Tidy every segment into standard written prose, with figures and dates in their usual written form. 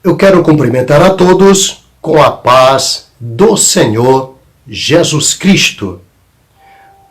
Eu quero cumprimentar a todos com a paz do Senhor Jesus Cristo.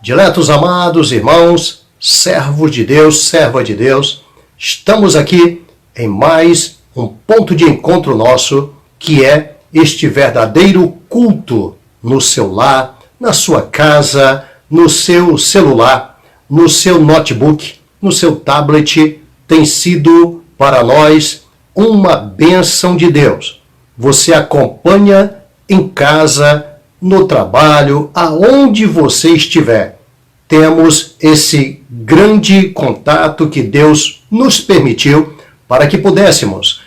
Diletos amados irmãos, servos de Deus, serva de Deus, estamos aqui em mais um ponto de encontro nosso, que é este verdadeiro culto no seu lar, na sua casa, no seu celular, no seu notebook, no seu tablet. Tem sido para nós uma bênção de Deus. Você acompanha em casa, no trabalho, aonde você estiver. Temos esse grande contato que Deus nos permitiu para que pudéssemos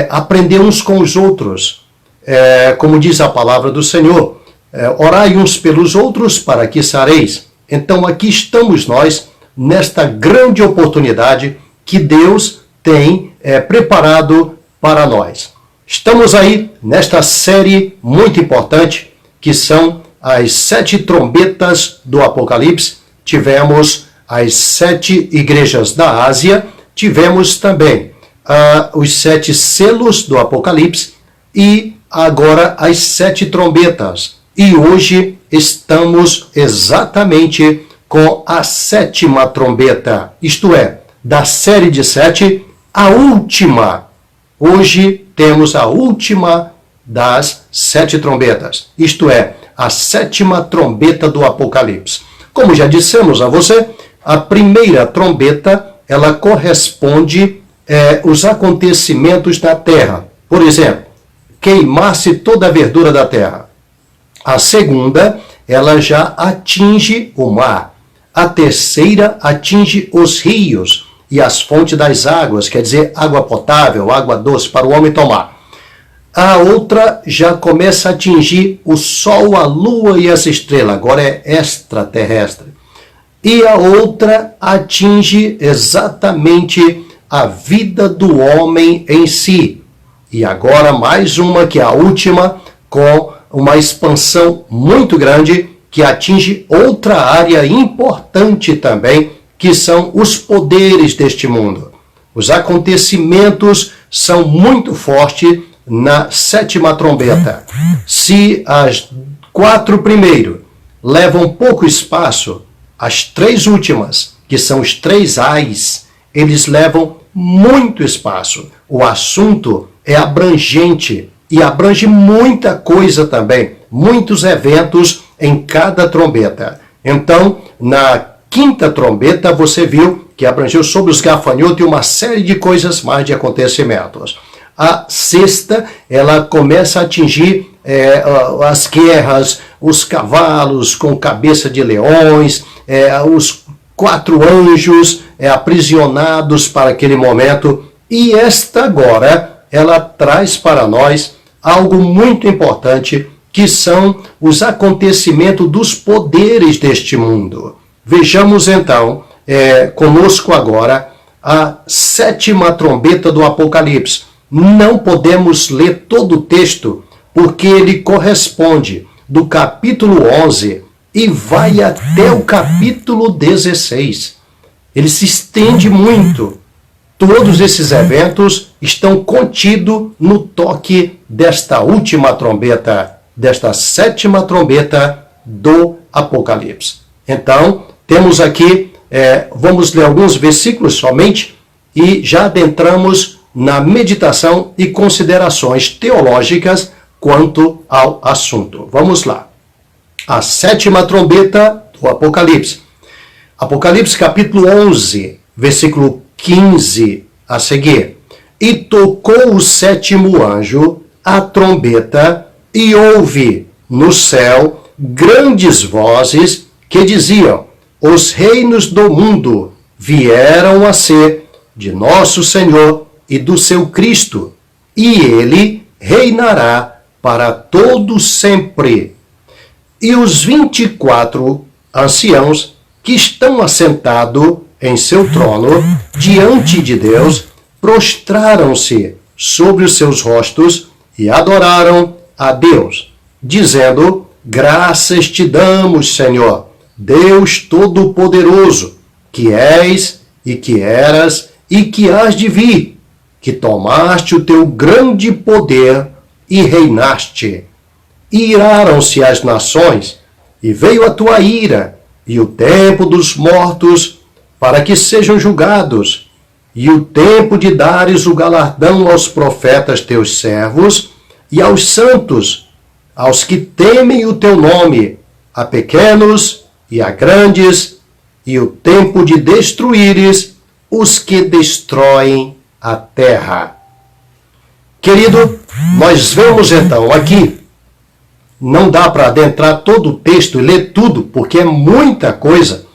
aprender uns com os outros. Como diz a palavra do Senhor, orai uns pelos outros para que sareis. Então aqui estamos nós, nesta grande oportunidade que Deus tem preparado para nós. Estamos aí nesta série muito importante, que são as 7 trombetas do Apocalipse. Tivemos as 7 igrejas da Ásia, tivemos também os 7 selos do Apocalipse e agora as 7 trombetas. E hoje estamos exatamente com a 7ª trombeta, isto é, da série de 7, a última. Hoje temos a última das 7 trombetas, isto é, a 7ª trombeta do Apocalipse. Como já dissemos a você, a primeira trombeta, ela corresponde os acontecimentos da terra. Por exemplo, queimar-se toda a verdura da terra. A segunda, ela já atinge o mar. A terceira atinge os rios e as fontes das águas, quer dizer, água potável, água doce para o homem tomar. A outra já começa a atingir o sol, a lua e as estrelas, agora é extraterrestre. E a outra atinge exatamente a vida do homem em si. E agora mais uma, que é a última, com uma expansão muito grande, que atinge outra área importante também, que são os poderes deste mundo. Os acontecimentos são muito fortes na 7ª trombeta. Se as 4 primeiras levam pouco espaço, as 3 últimas, que são os 3 ais, eles levam muito espaço. O assunto é abrangente e abrange muita coisa também, muitos eventos em cada trombeta. Então, na 5ª trombeta, você viu que abrangeu sobre os gafanhotos e uma série de coisas mais, de acontecimentos. A 6ª, ela começa a atingir as guerras, os cavalos com cabeça de leões, os 4 anjos aprisionados para aquele momento. E esta agora, ela traz para nós algo muito importante, que são os acontecimentos dos poderes deste mundo. Vejamos então, conosco agora, a 7ª trombeta do Apocalipse. Não podemos ler todo o texto, porque ele corresponde do capítulo 11 e vai até o capítulo 16. Ele se estende muito. Todos esses eventos estão contidos no toque desta última trombeta, desta 7ª trombeta do Apocalipse. Então, temos aqui, vamos ler alguns versículos somente e já adentramos na meditação e considerações teológicas quanto ao assunto. Vamos lá. A 7ª trombeta do Apocalipse. Apocalipse capítulo 11, versículo 15 a seguir. E tocou o 7º anjo a trombeta, e houve no céu grandes vozes que diziam: os reinos do mundo vieram a ser de nosso Senhor e do seu Cristo, e ele reinará para todo sempre. E os 24 anciãos que estão assentados em seu trono diante de Deus prostraram-se sobre os seus rostos e adoraram a Deus, dizendo: graças te damos, Senhor, Deus Todo-Poderoso, que és e que eras e que hás de vir, que tomaste o teu grande poder e reinaste. E iraram-se as nações, e veio a tua ira, e o tempo dos mortos, para que sejam julgados, e o tempo de dares o galardão aos profetas teus servos, e aos santos, aos que temem o teu nome, a pequenos e a grandes, e o tempo de destruíres os que destroem a terra. Querido, nós vemos então aqui, não dá para adentrar todo o texto e ler tudo, porque é muita coisa,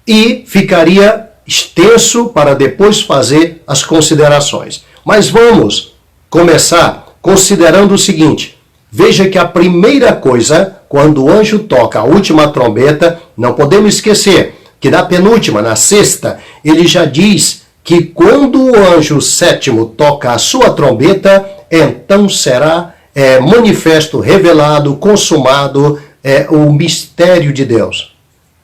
e ficaria extenso para depois fazer as considerações. Mas vamos começar considerando o seguinte: veja que a primeira coisa, quando o anjo toca a última trombeta, não podemos esquecer que na penúltima, na sexta, ele já diz que quando o anjo sétimo toca a sua trombeta, então será manifesto, revelado, consumado o mistério de Deus.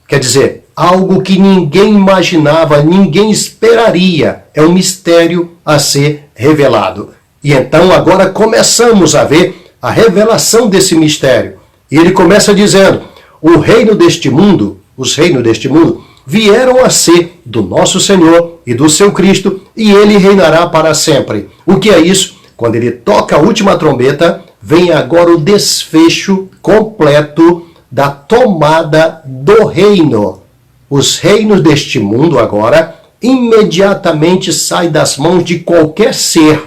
Quer dizer, algo que ninguém imaginava, ninguém esperaria. É um mistério a ser revelado. E então agora começamos a ver a revelação desse mistério. E ele começa dizendo: o reino deste mundo, os reinos deste mundo, vieram a ser do nosso Senhor e do seu Cristo, e ele reinará para sempre. O que é isso? Quando ele toca a última trombeta, vem agora o desfecho completo da tomada do reino. Os reinos deste mundo agora imediatamente saem das mãos de qualquer ser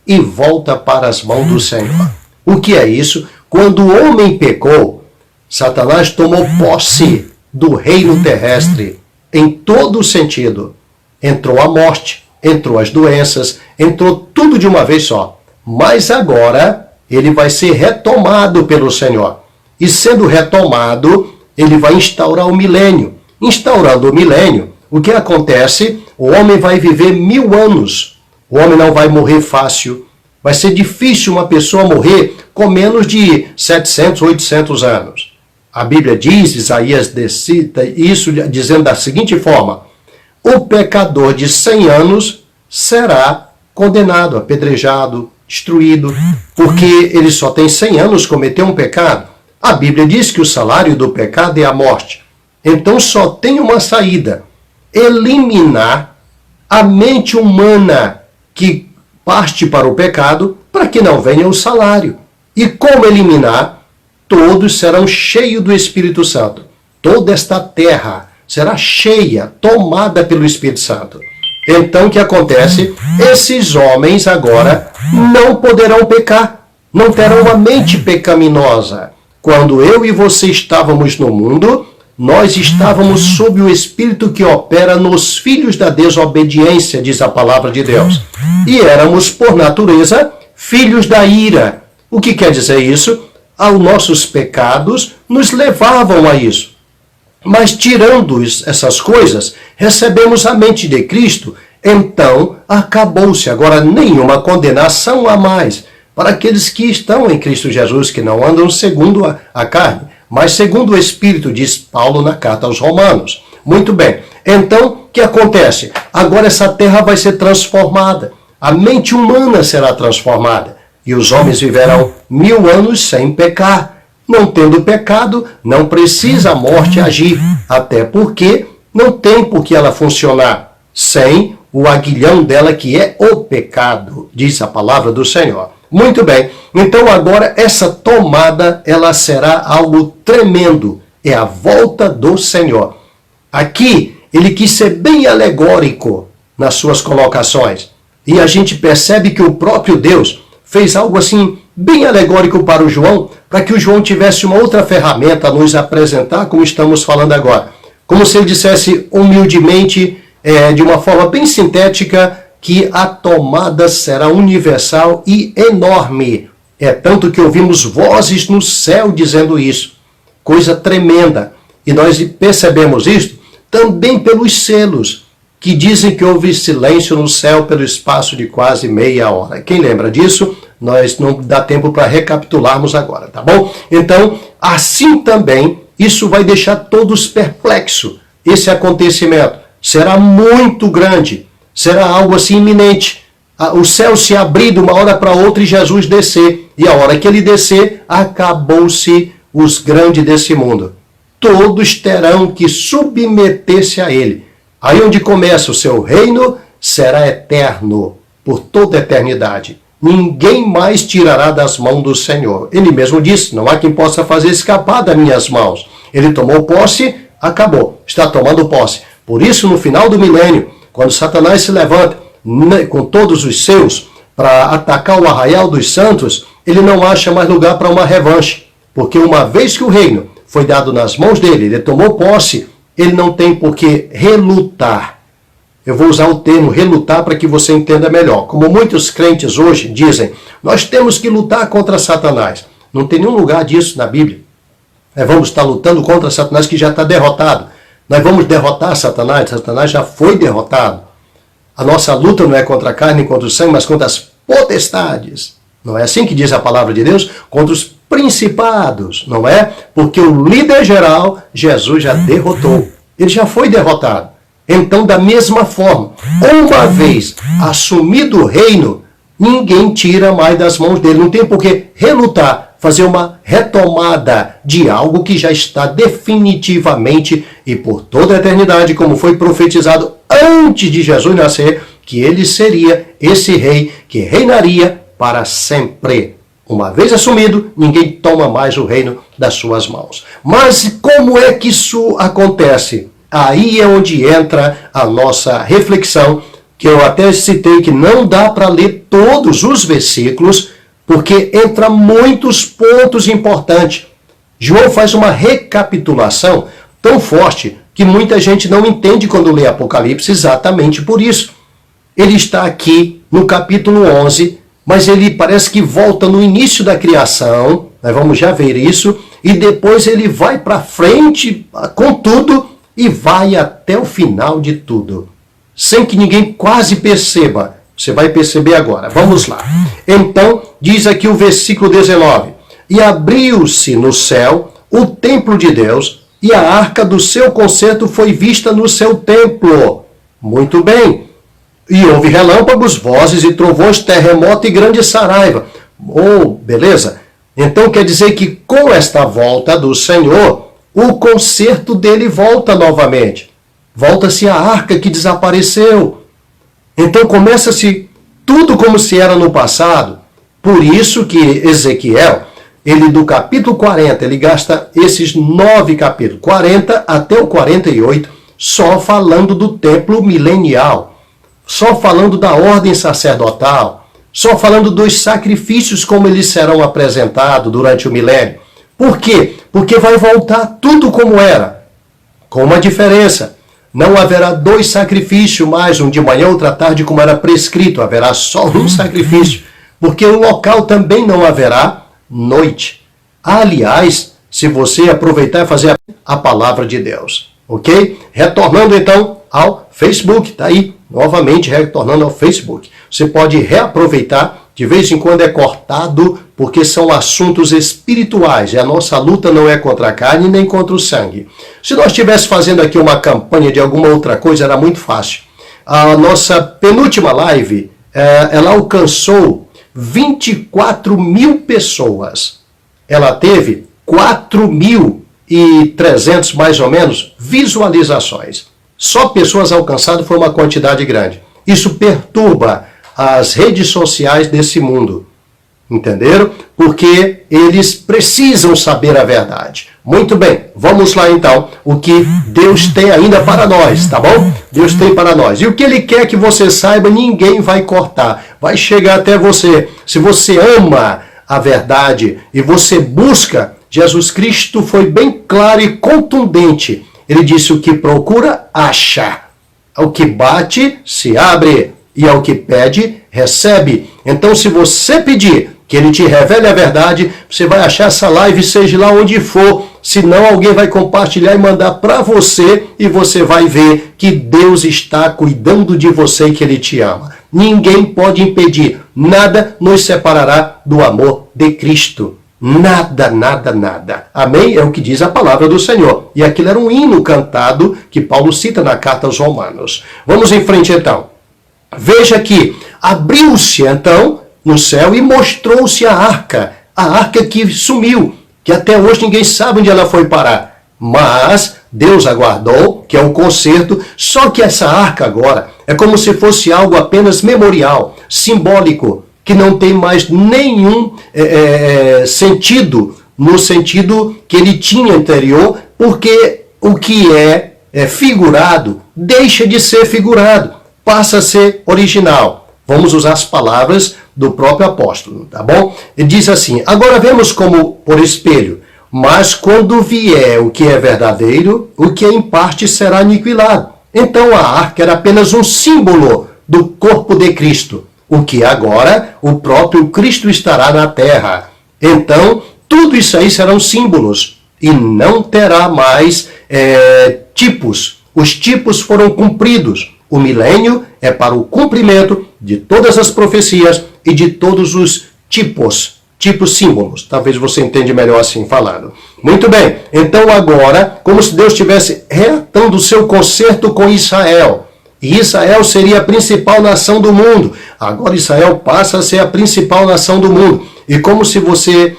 e volta para as mãos do Senhor. O que é isso? Quando o homem pecou, Satanás tomou posse do reino terrestre em todo o sentido. Entrou a morte, entrou as doenças, entrou tudo de uma vez só. Mas agora ele vai ser retomado pelo Senhor. E sendo retomado, ele vai instaurar o milênio. Instaurando o milênio, o que acontece? O homem vai viver 1000 anos. O homem não vai morrer fácil. Vai ser difícil uma pessoa morrer com menos de 700, 800 anos. A Bíblia diz, Isaías cita isso dizendo da seguinte forma: o pecador de 100 anos será condenado, apedrejado, destruído, porque ele só tem 100 anos, cometeu um pecado. A Bíblia diz que o salário do pecado é a morte. Então só tem uma saída: eliminar a mente humana que parte para o pecado, para que não venha o salário. E como eliminar? Todos serão cheios do Espírito Santo. Toda esta terra será cheia, tomada pelo Espírito Santo. Então o que acontece? Esses homens agora não poderão pecar, não terão uma mente pecaminosa. Quando eu e você estávamos no mundo, nós estávamos sob o Espírito que opera nos filhos da desobediência, diz a palavra de Deus. E éramos, por natureza, filhos da ira. O que quer dizer isso? Os nossos pecados nos levavam a isso. Mas tirando essas coisas, recebemos a mente de Cristo, então acabou-se. Agora nenhuma condenação há mais para aqueles que estão em Cristo Jesus, que não andam segundo a carne, mas segundo o Espírito, diz Paulo na carta aos Romanos. Muito bem. Então, o que acontece? Agora essa terra vai ser transformada. A mente humana será transformada. E os homens viverão 1000 anos sem pecar. Não tendo pecado, não precisa a morte agir. Até porque não tem por que ela funcionar sem o aguilhão dela, que é o pecado, diz a palavra do Senhor. Muito bem. Então agora essa tomada, ela será algo tremendo. É a volta do Senhor. Aqui, ele quis ser bem alegórico nas suas colocações. E a gente percebe que o próprio Deus fez algo assim, bem alegórico para o João, para que o João tivesse uma outra ferramenta a nos apresentar, como estamos falando agora. Como se ele dissesse humildemente, de uma forma bem sintética, que a tomada será universal e enorme. É tanto que ouvimos vozes no céu dizendo isso. Coisa tremenda. E nós percebemos isto também pelos selos, que dizem que houve silêncio no céu pelo espaço de quase meia hora. Quem lembra disso? Nós não dá tempo para recapitularmos agora, tá bom? Então, assim também, isso vai deixar todos perplexos. Esse acontecimento será muito grande, será algo assim iminente. o céu se abrir de uma hora para outra e Jesus descer. E a hora que ele descer, acabou-se os grandes desse mundo. Todos terão que submeter-se a ele. Aí onde começa o seu reino, será eterno, por toda a eternidade. Ninguém mais tirará das mãos do Senhor. Ele mesmo disse, não há quem possa fazer escapar das minhas mãos. Ele tomou posse, acabou, está tomando posse. Por isso, no final do milênio, quando Satanás se levanta com todos os seus para atacar o arraial dos santos, ele não acha mais lugar para uma revanche. Porque uma vez que o reino foi dado nas mãos dele, ele tomou posse, ele não tem por que relutar. Eu vou usar o termo relutar para que você entenda melhor. Como muitos crentes hoje dizem, nós temos que lutar contra Satanás. Não tem nenhum lugar disso na Bíblia. Vamos estar lutando contra Satanás que já está derrotado. Nós vamos derrotar Satanás, Satanás já foi derrotado. A nossa luta não é contra a carne nem contra o sangue, mas contra as potestades. Não é assim que diz a palavra de Deus? Contra os principados, não é? Porque o líder geral, Jesus já derrotou. Ele já foi derrotado. Então, da mesma forma, uma vez assumido o reino, ninguém tira mais das mãos dele. Não tem por que relutar, fazer uma retomada de algo que já está definitivamente e por toda a eternidade, como foi profetizado antes de Jesus nascer, que ele seria esse rei que reinaria para sempre. Uma vez assumido, ninguém toma mais o reino das suas mãos. Mas como é que isso acontece? Aí é onde entra a nossa reflexão, que eu até citei que não dá para ler todos os versículos, porque entra muitos pontos importantes. João faz uma recapitulação tão forte que muita gente não entende quando lê Apocalipse exatamente por isso. Ele está aqui no capítulo 11, mas ele parece que volta no início da criação, nós vamos já ver isso, e depois ele vai para frente com tudo e vai até o final de tudo, sem que ninguém quase perceba. Você vai perceber agora. Vamos lá. Então, diz aqui o versículo 19. E abriu-se no céu o templo de Deus, e a arca do seu concerto foi vista no seu templo. Muito bem. E houve relâmpagos, vozes e trovões, terremoto e grande saraiva. Oh, beleza? Então quer dizer que com esta volta do Senhor, o concerto dele volta novamente. Volta-se a arca que desapareceu. Então começa-se tudo como se era no passado. Por isso que Ezequiel, ele do capítulo 40, ele gasta esses 9 capítulos, 40 até o 48, só falando do templo milenial. Só falando da ordem sacerdotal, só falando dos sacrifícios como eles serão apresentados durante o milênio. Por quê? Porque vai voltar tudo como era, com uma diferença. Não haverá 2 sacrifícios mais, um de manhã, outro à tarde, como era prescrito. Haverá só um sacrifício, porque o local também não haverá noite. Aliás, se você aproveitar e fazer a palavra de Deus, ok? Retornando então ao Facebook, tá aí. Novamente retornando ao Facebook. Você pode reaproveitar, de vez em quando é cortado, porque são assuntos espirituais. E a nossa luta não é contra a carne nem contra o sangue. Se nós estivéssemos fazendo aqui uma campanha de alguma outra coisa, era muito fácil. A nossa penúltima live, ela alcançou 24 mil pessoas. Ela teve 4.300 mais ou menos visualizações. Só pessoas alcançadas foi uma quantidade grande. Isso perturba as redes sociais desse mundo. Entenderam? Porque eles precisam saber a verdade. Muito bem, vamos lá então. O que Deus tem ainda para nós, tá bom? Deus tem para nós. E o que Ele quer que você saiba, ninguém vai cortar. Vai chegar até você. Se você ama a verdade e você busca, Jesus Cristo foi bem claro e contundente. Ele disse: o que procura, acha. Ao que bate, se abre. E ao que pede, recebe. Então, se você pedir que ele te revele a verdade, você vai achar essa live, seja lá onde for. Senão, alguém vai compartilhar e mandar para você. E você vai ver que Deus está cuidando de você e que Ele te ama. Ninguém pode impedir. Nada nos separará do amor de Cristo. Nada, nada, nada. Amém? É o que diz a palavra do Senhor. E aquilo era um hino cantado que Paulo cita na carta aos Romanos. Vamos em frente então. Veja que abriu-se então no céu e mostrou-se a arca que sumiu, que até hoje ninguém sabe onde ela foi parar. Mas Deus aguardou, que é o conserto, só que essa arca agora é como se fosse algo apenas memorial, simbólico, que não tem mais nenhum sentido, no sentido que ele tinha anterior, porque o que é figurado deixa de ser figurado, passa a ser original. Vamos usar as palavras do próprio apóstolo, tá bom? Ele diz assim: agora vemos como por espelho, mas quando vier o que é verdadeiro, o que é em parte será aniquilado. Então a arca era apenas um símbolo do corpo de Cristo, o que agora o próprio Cristo estará na terra. Então tudo isso aí serão símbolos e não terá mais tipos. Os tipos foram cumpridos. O milênio é para o cumprimento de todas as profecias e de todos os tipos símbolos. Talvez você entenda melhor assim falando. Muito bem, então agora, como se Deus estivesse reatando o seu concerto com Israel. E Israel seria a principal nação do mundo. Agora Israel passa a ser a principal nação do mundo. E como se você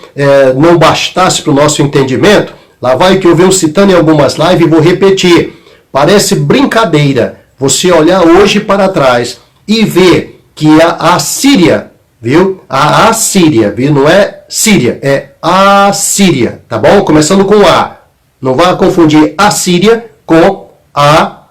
não bastasse para o nosso entendimento, lá vai que eu venho citando em algumas lives e vou repetir. Parece brincadeira você olhar hoje para trás e ver que a Assíria, viu? A Assíria, viu? Não é Síria, é Assíria, tá bom? Começando com A. Não vá confundir Assíria com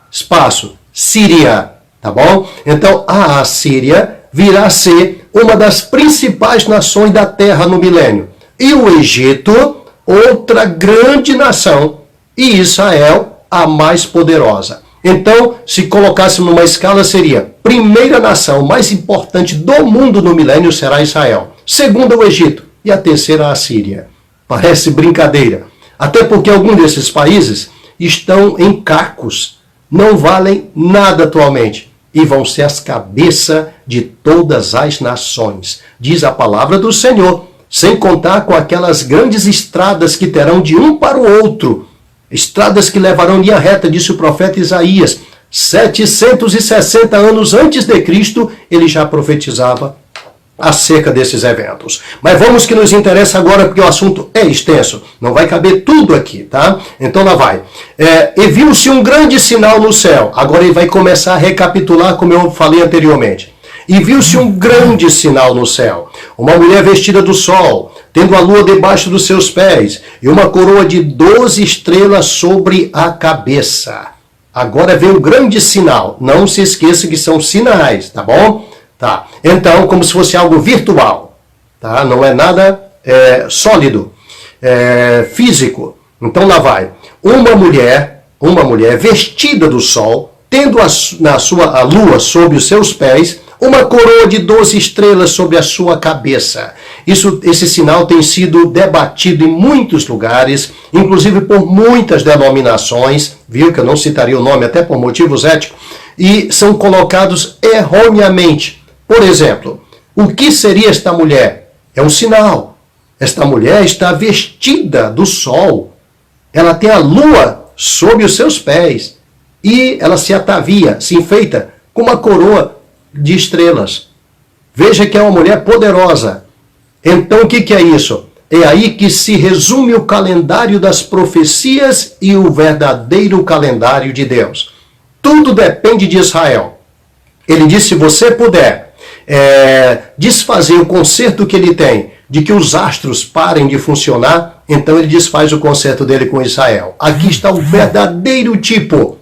espaço, Síria, tá bom? Então a Assíria virá a ser uma das principais nações da terra no milênio. E o Egito, outra grande nação, e Israel, a mais poderosa. Então, se colocássemos numa escala, seria: primeira nação mais importante do mundo no milênio será Israel. Segunda, o Egito. E a terceira, a Síria. Parece brincadeira. Até porque alguns desses países estão em cacos. Não valem nada atualmente. E vão ser as cabeças de todas as nações. Diz a palavra do Senhor. Sem contar com aquelas grandes estradas que terão de um para o outro. Estradas que levarão linha reta, disse o profeta Isaías. 760 anos antes de Cristo, ele já profetizava acerca desses eventos. Mas vamos que nos interessa agora, porque o assunto é extenso. Não vai caber tudo aqui, tá? Então lá vai. E viu-se um grande sinal no céu. Agora ele vai começar a recapitular, como eu falei anteriormente. E viu-se um grande sinal no céu. Uma mulher vestida do sol, tendo a lua debaixo dos seus pés, e uma coroa de 12 estrelas sobre a cabeça. Agora vem um grande sinal. Não se esqueça que são sinais, tá bom? Tá. Então, como se fosse algo virtual. Tá? Não é nada sólido, físico. Então lá vai. Uma mulher vestida do sol, tendo a lua sob os seus pés, uma coroa de 12 estrelas sobre a sua cabeça. Esse sinal tem sido debatido em muitos lugares, inclusive por muitas denominações, viu que eu não citaria o nome até por motivos éticos, e são colocados erroneamente. Por exemplo, o que seria esta mulher? É um sinal. Esta mulher está vestida do sol. Ela tem a lua sob os seus pés. E ela se atavia, se enfeita com uma coroa de estrelas. Veja que é uma mulher poderosa. Então o que é isso? É aí que se resume o calendário das profecias e o verdadeiro calendário de Deus. Tudo depende de Israel. Ele disse: se você puder desfazer o concerto que ele tem, de que os astros parem de funcionar, então ele desfaz o concerto dele com Israel. Aqui está o verdadeiro tipo.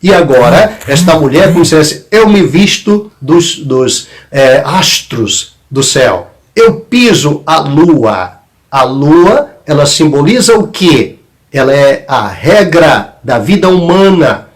E agora, esta mulher, como se dissesse: eu me visto dos astros do céu. Eu piso a lua. A lua, ela simboliza o quê? Ela é a regra da vida humana.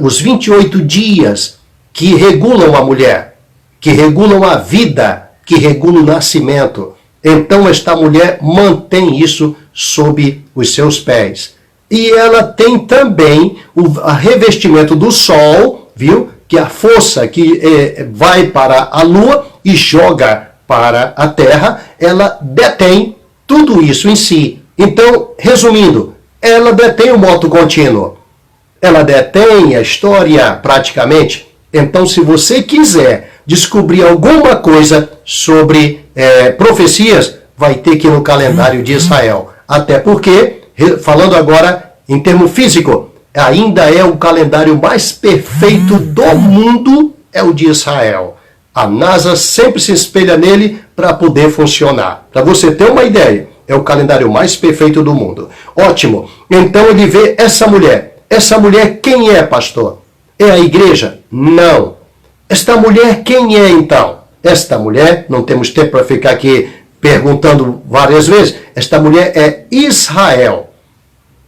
Os 28 dias que regulam a mulher, que regulam a vida, que regulam o nascimento. Então, esta mulher mantém isso sob os seus pés. E ela tem também o revestimento do sol, viu? Que a força que vai para a lua e joga para a terra, ela detém tudo isso em si. Então, resumindo, ela detém o moto contínuo. Ela detém a história praticamente. Então, se você quiser descobrir alguma coisa sobre profecias, vai ter que ir no calendário de Israel. Até porque, falando agora em termo físico, ainda é o calendário mais perfeito do mundo, é o de Israel. A NASA sempre se espelha nele para poder funcionar. Para você ter uma ideia, é o calendário mais perfeito do mundo. Ótimo. Então ele vê essa mulher. Essa mulher quem é, pastor? É a igreja? Não. Esta mulher quem é então? Esta mulher, não temos tempo para ficar aqui perguntando várias vezes, esta mulher é Israel.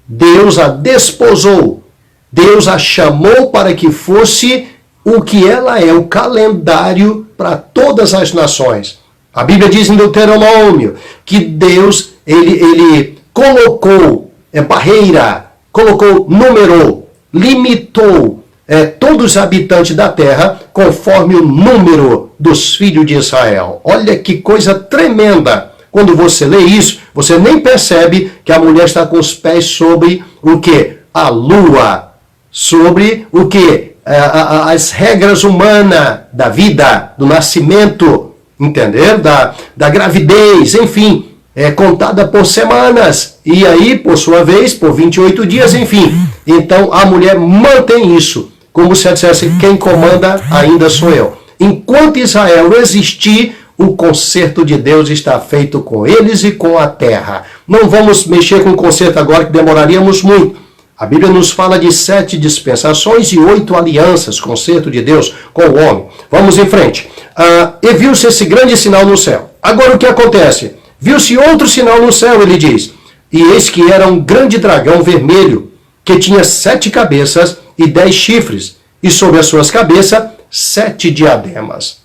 Deus a desposou. Deus a chamou para que fosse o que ela é, o calendário para todas as nações. A Bíblia diz em Deuteronômio que Deus, ele colocou barreira, colocou, numerou, limitou todos os habitantes da terra conforme o número dos filhos de Israel. Olha que coisa tremenda. Quando você lê isso, você nem percebe que a mulher está com os pés sobre o quê? A lua. Sobre o quê? As regras humanas da vida, do nascimento, entender? Da gravidez, enfim, é contada por semanas. E aí, por sua vez, por 28 dias, enfim. Então, a mulher mantém isso. Como se ela dissesse, quem comanda ainda sou eu. Enquanto Israel existir, o concerto de Deus está feito com eles e com a terra. Não vamos mexer com o concerto agora, que demoraríamos muito. A Bíblia nos fala de 7 dispensações e 8 alianças, concerto de Deus com o homem. Vamos em frente. E viu-se esse grande sinal no céu. Agora o que acontece? Viu-se outro sinal no céu, ele diz. E eis que era um grande dragão vermelho, que tinha 7 cabeças e 10 chifres, e sobre as suas cabeças 7 diademas.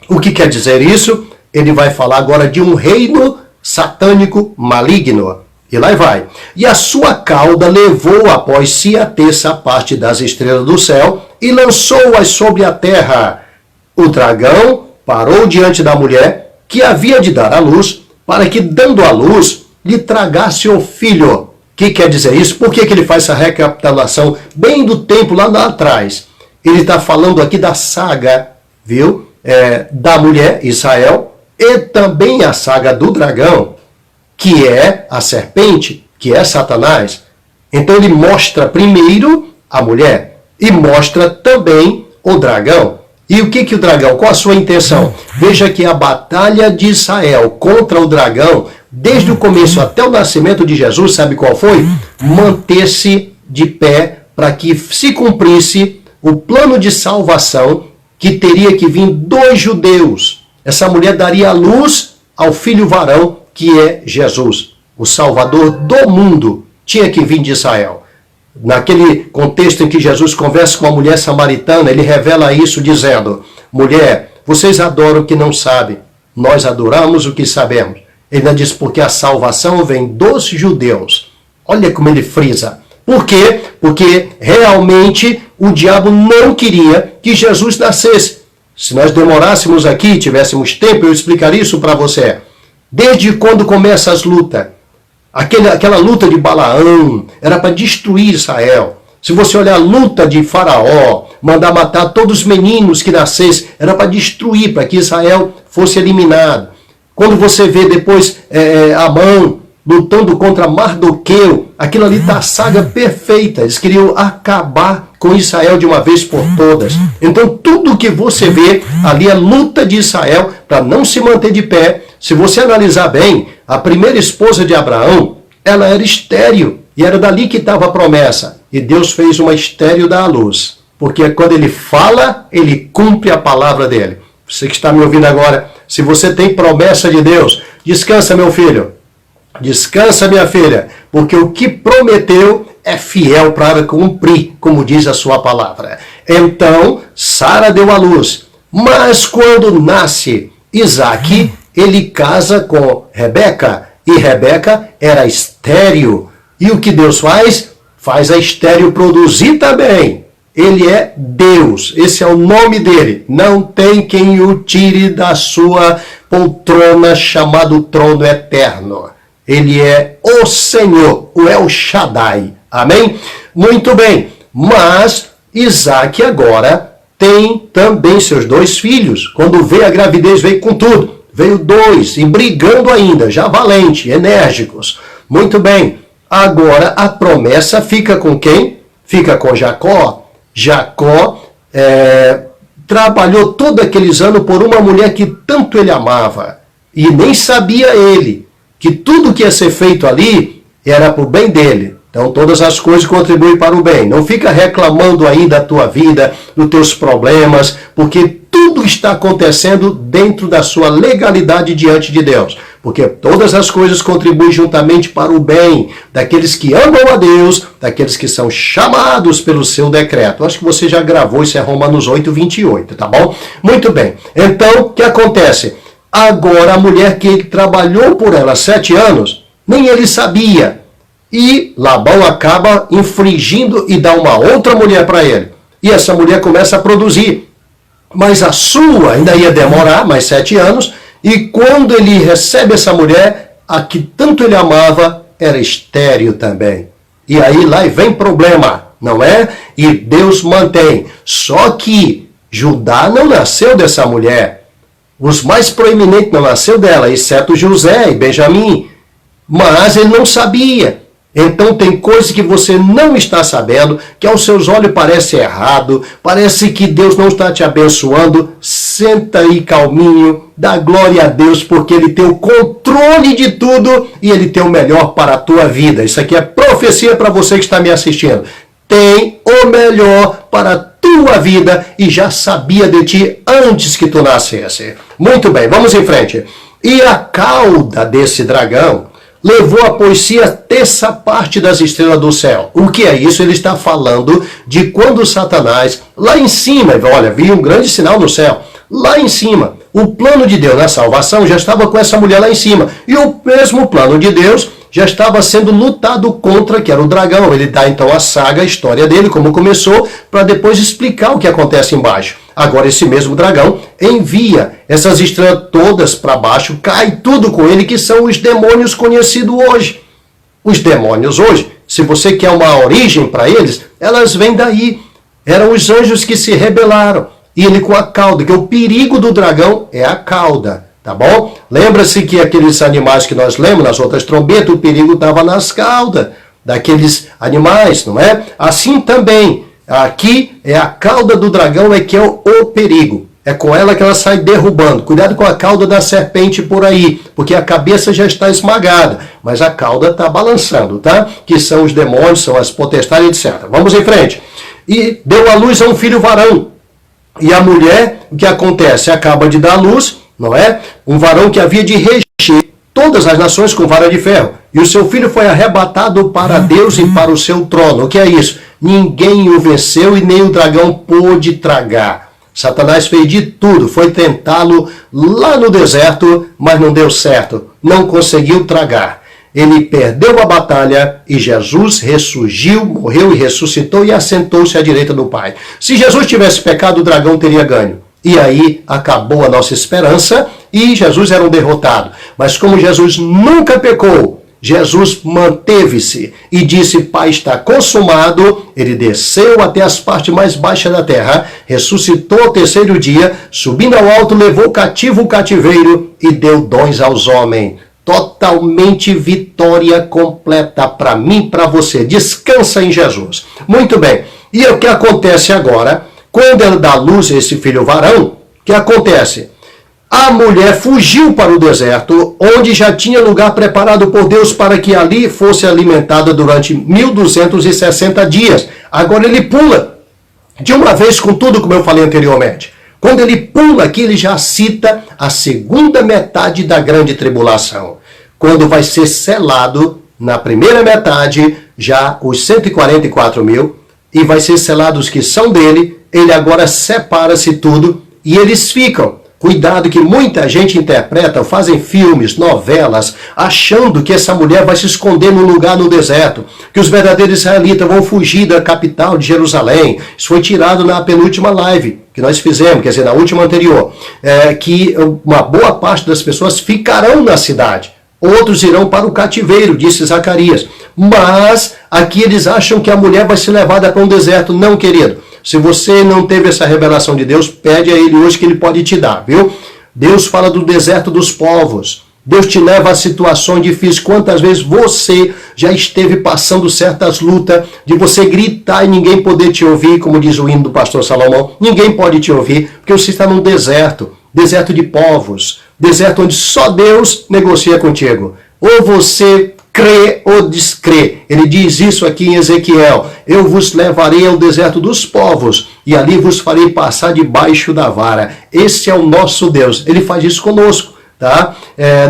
O que quer dizer isso? Ele vai falar agora de um reino satânico maligno. E lá vai. E a sua cauda levou após si a terça parte das estrelas do céu e lançou-as sobre a terra. O dragão parou diante da mulher que havia de dar à luz, para que, dando à luz, lhe tragasse o filho. O que quer dizer isso? Por que ele faz essa recapitulação bem do tempo lá atrás? Ele está falando aqui da saga, viu? Da mulher, Israel, e também a saga do dragão, que é a serpente, que é Satanás. Então ele mostra primeiro a mulher e mostra também o dragão. E o que o dragão? Qual a sua intenção? Veja que a batalha de Israel contra o dragão, desde o começo até o nascimento de Jesus, sabe qual foi? Manter-se de pé para que se cumprisse o plano de salvação que teria que vir dos judeus. Essa mulher daria a luz ao filho varão, que é Jesus, o Salvador do mundo, tinha que vir de Israel. Naquele contexto em que Jesus conversa com a mulher samaritana, ele revela isso dizendo, mulher, vocês adoram o que não sabem, nós adoramos o que sabemos. Ele ainda diz, porque a salvação vem dos judeus. Olha como ele frisa. Por quê? Porque realmente o diabo não queria que Jesus nascesse. Se nós demorássemos aqui, tivéssemos tempo, eu explicaria isso para você. Desde quando começa as lutas? Aquela luta de Balaão era para destruir Israel. Se você olhar a luta de Faraó, mandar matar todos os meninos que nascessem, era para destruir, para que Israel fosse eliminado. Quando você vê depois Amã lutando contra Mardoqueu, aquilo ali está a saga perfeita. Eles queriam acabar com Israel de uma vez por todas. Então tudo que você vê ali é luta de Israel para não se manter de pé. Se você analisar bem, a primeira esposa de Abraão, ela era estéril. E era dali que estava a promessa. E Deus fez uma estéril dar à luz. Porque quando ele fala, ele cumpre a palavra dele. Você que está me ouvindo agora, se você tem promessa de Deus, descansa, meu filho. Descansa, minha filha. Porque o que prometeu é fiel para cumprir, como diz a sua palavra. Então, Sara deu à luz. Mas quando nasce Isaque, ele casa com Rebeca, e Rebeca era estéril. E o que Deus faz? Faz a estéril produzir também. Ele é Deus, esse é o nome dele. Não tem quem o tire da sua poltrona, chamado trono eterno. Ele é o Senhor, o El Shaddai. Amém? Muito bem, mas Isaque agora tem também seus 2 filhos. Quando veio a gravidez, veio com tudo. Veio 2 e brigando ainda, já valente, enérgicos. Muito bem. Agora a promessa fica com quem? Fica com Jacó. Jacó trabalhou todos aqueles anos por uma mulher que tanto ele amava. E nem sabia ele que tudo que ia ser feito ali era para o bem dele. Então todas as coisas contribuem para o bem. Não fica reclamando aí da tua vida, dos teus problemas, porque tudo está acontecendo dentro da sua legalidade diante de Deus. Porque todas as coisas contribuem juntamente para o bem daqueles que amam a Deus, daqueles que são chamados pelo seu decreto. Acho que você já gravou, isso é Romanos 8, 28, tá bom? Muito bem. Então, o que acontece? Agora a mulher que ele trabalhou por ela 7 anos, nem ele sabia. E Labão acaba infringindo e dá uma outra mulher para ele. E essa mulher começa a produzir. Mas a sua ainda ia demorar mais 7 anos. E quando ele recebe essa mulher, a que tanto ele amava, era estéril também. E aí lá vem problema, não é? E Deus mantém. Só que Judá não nasceu dessa mulher. Os mais proeminentes não nasceu dela, exceto José e Benjamim. Mas ele não sabia. Então tem coisas que você não está sabendo, que aos seus olhos parece errado, parece que Deus não está te abençoando. Senta aí calminho, dá glória a Deus, porque Ele tem o controle de tudo e Ele tem o melhor para a tua vida. Isso aqui é profecia para você que está me assistindo. Tem o melhor para a tua vida e já sabia de ti antes que tu nascesse. Muito bem, vamos em frente. E a cauda desse dragão levou a si a terça parte das estrelas do céu. O que é isso? Ele está falando de quando Satanás, lá em cima, olha, viu um grande sinal no céu. Lá em cima, o plano de Deus na salvação já estava com essa mulher lá em cima. E o mesmo plano de Deus já estava sendo lutado contra, que era o dragão. Ele dá então a saga, a história dele, como começou, para depois explicar o que acontece embaixo. Agora esse mesmo dragão envia essas estrelas todas para baixo, cai tudo com ele, que são os demônios conhecidos hoje. Os demônios hoje, se você quer uma origem para eles, elas vêm daí. Eram os anjos que se rebelaram. E ele com a cauda, que o perigo do dragão é a cauda, tá bom? Lembra-se que aqueles animais que nós lemos nas outras trombetas, o perigo estava nas caudas daqueles animais, não é? Assim também, aqui é a cauda do dragão é que é o perigo. É com ela que ela sai derrubando. Cuidado com a cauda da serpente por aí, porque a cabeça já está esmagada, mas a cauda está balançando, tá? Que são os demônios, são as potestades, etc. Vamos em frente. E deu à luz a um filho varão. E a mulher, o que acontece? Acaba de dar à luz, não é? Um varão que havia de reger todas as nações com vara de ferro. E o seu filho foi arrebatado para Deus e para o seu trono. O que é isso? Ninguém o venceu e nem o dragão pôde tragar. Satanás fez de tudo, foi tentá-lo lá no deserto, mas não deu certo. Não conseguiu tragar. Ele perdeu a batalha e Jesus ressurgiu, morreu e ressuscitou e assentou-se à direita do Pai. Se Jesus tivesse pecado, o dragão teria ganho. E aí acabou a nossa esperança e Jesus era um derrotado. Mas como Jesus nunca pecou, Jesus manteve-se e disse, Pai, está consumado. Ele desceu até as partes mais baixas da terra, ressuscitou ao terceiro dia, subindo ao alto, levou cativo o cativeiro e deu dons aos homens. Totalmente vitória completa para mim, para você. Descansa em Jesus. Muito bem. E o que acontece agora? Quando ela dá luz a esse filho varão, o que acontece? A mulher fugiu para o deserto, onde já tinha lugar preparado por Deus para que ali fosse alimentada durante 1260 dias. Agora ele pula de uma vez com tudo, como eu falei anteriormente. Quando ele pula aqui, ele já cita a segunda metade da grande tribulação. Quando vai ser selado, na primeira metade, já os 144 mil, e vai ser selado os que são dele, ele agora separa-se tudo, e eles ficam. Cuidado que muita gente interpreta, fazem filmes, novelas, achando que essa mulher vai se esconder num lugar no deserto, que os verdadeiros israelitas vão fugir da capital de Jerusalém. Isso foi tirado na penúltima live que nós fizemos, quer dizer, na última anterior, que uma boa parte das pessoas ficarão na cidade. Outros irão para o cativeiro, disse Zacarias. Mas aqui eles acham que a mulher vai ser levada para um deserto. Não, querido. Se você não teve essa revelação de Deus, pede a Ele hoje que Ele pode te dar, viu? Deus fala do deserto dos povos. Deus te leva a situações difíceis. Quantas vezes você já esteve passando certas lutas, de você gritar e ninguém poder te ouvir, como diz o hino do pastor Salomão. Ninguém pode te ouvir, porque você está num deserto. Deserto de povos. Deserto onde só Deus negocia contigo. Ou você crê ou descrê. Ele diz isso aqui em Ezequiel. Eu vos levarei ao deserto dos povos e ali vos farei passar debaixo da vara. Esse é o nosso Deus. Ele faz isso conosco. Tá?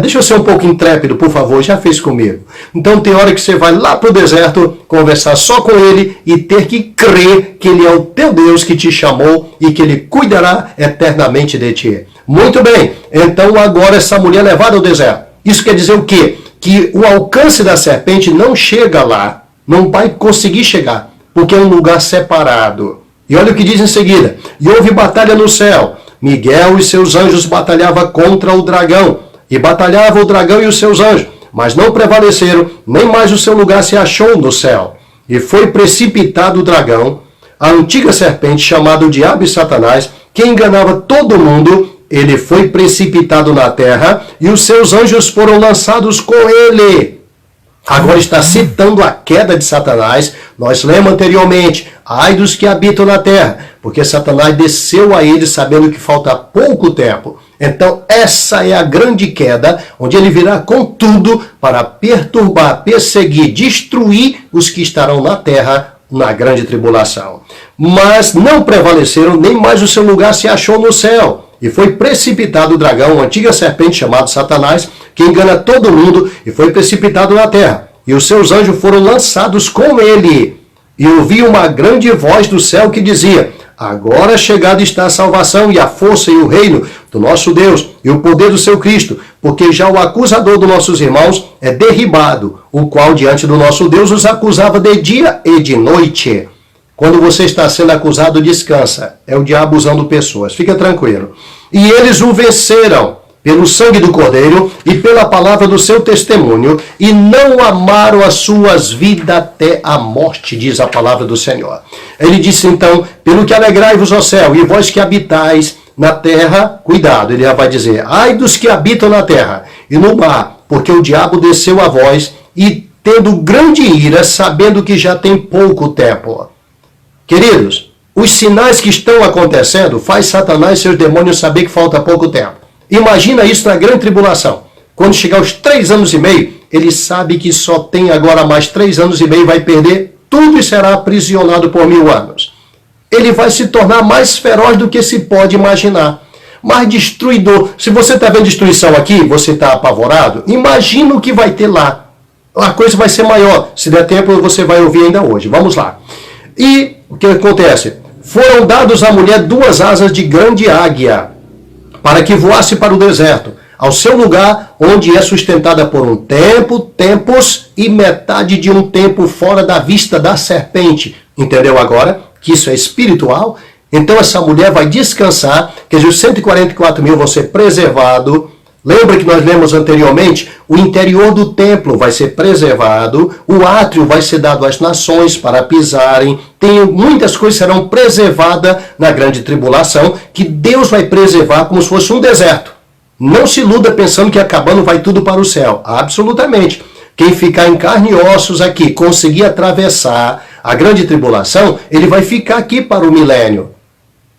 Deixa eu ser um pouco intrépido, por favor, já fez comigo. Então tem hora que você vai lá para o deserto, conversar só com Ele e ter que crer que Ele é o teu Deus que te chamou e que Ele cuidará eternamente de ti. Muito bem, então agora essa mulher é levada ao deserto. Isso quer dizer o quê? Que o alcance da serpente não chega lá, não vai conseguir chegar, porque é um lugar separado. E olha o que diz em seguida: e houve batalha no céu. Miguel e seus anjos batalhavam contra o dragão, e batalhava o dragão e os seus anjos, mas não prevaleceram, nem mais o seu lugar se achou no céu. E foi precipitado o dragão, a antiga serpente, chamada o Diabo e Satanás, que enganava todo mundo. Ele foi precipitado na terra, e os seus anjos foram lançados com ele. Agora está citando a queda de Satanás. Nós lemos anteriormente: ai dos que habitam na terra, porque Satanás desceu a eles sabendo que falta pouco tempo. Então essa é a grande queda, onde ele virá com tudo para perturbar, perseguir, destruir os que estarão na terra na grande tribulação. Mas não prevaleceram, nem mais o seu lugar se achou no céu. E foi precipitado o dragão, a antiga serpente chamado Satanás, que engana todo mundo, e foi precipitado na terra. E os seus anjos foram lançados com ele. E ouvi uma grande voz do céu que dizia: agora chegada está a salvação e a força e o reino do nosso Deus e o poder do seu Cristo, porque já o acusador dos nossos irmãos é derribado, o qual diante do nosso Deus os acusava de dia e de noite. Quando você está sendo acusado, descansa. É o diabo usando pessoas. Fica tranquilo. E eles o venceram pelo sangue do Cordeiro e pela palavra do seu testemunho, e não amaram as suas vidas até a morte, diz a palavra do Senhor. Ele disse então: pelo que alegrai-vos, ó céu, e vós que habitais na terra, cuidado, ele já vai dizer: ai dos que habitam na terra e no mar, porque o diabo desceu a vós, e tendo grande ira, sabendo que já tem pouco tempo. Queridos, os sinais que estão acontecendo faz Satanás e seus demônios saber que falta pouco tempo. Imagina isso na grande tribulação. Quando chegar aos 3 anos e meio, ele sabe que só tem agora mais 3 anos e meio, vai perder tudo e será aprisionado por 1000 anos. Ele vai se tornar mais feroz do que se pode imaginar. Mais destruidor. Se você está vendo destruição aqui, você está apavorado, imagina o que vai ter lá. A coisa vai ser maior. Se der tempo, você vai ouvir ainda hoje. Vamos lá. E o que acontece? Foram dados à mulher 2 asas de grande águia, para que voasse para o deserto, ao seu lugar, onde é sustentada por um tempo, tempos e metade de um tempo fora da vista da serpente. Entendeu agora que isso é espiritual? Então essa mulher vai descansar, quer dizer, os 144 mil vão ser preservados. Lembra que nós lemos anteriormente? O interior do templo vai ser preservado, o átrio vai ser dado às nações para pisarem, muitas coisas serão preservadas na grande tribulação, que Deus vai preservar como se fosse um deserto. Não se iluda pensando que acabando vai tudo para o céu. Absolutamente. Quem ficar em carne e ossos aqui, conseguir atravessar a grande tribulação, ele vai ficar aqui para o milênio.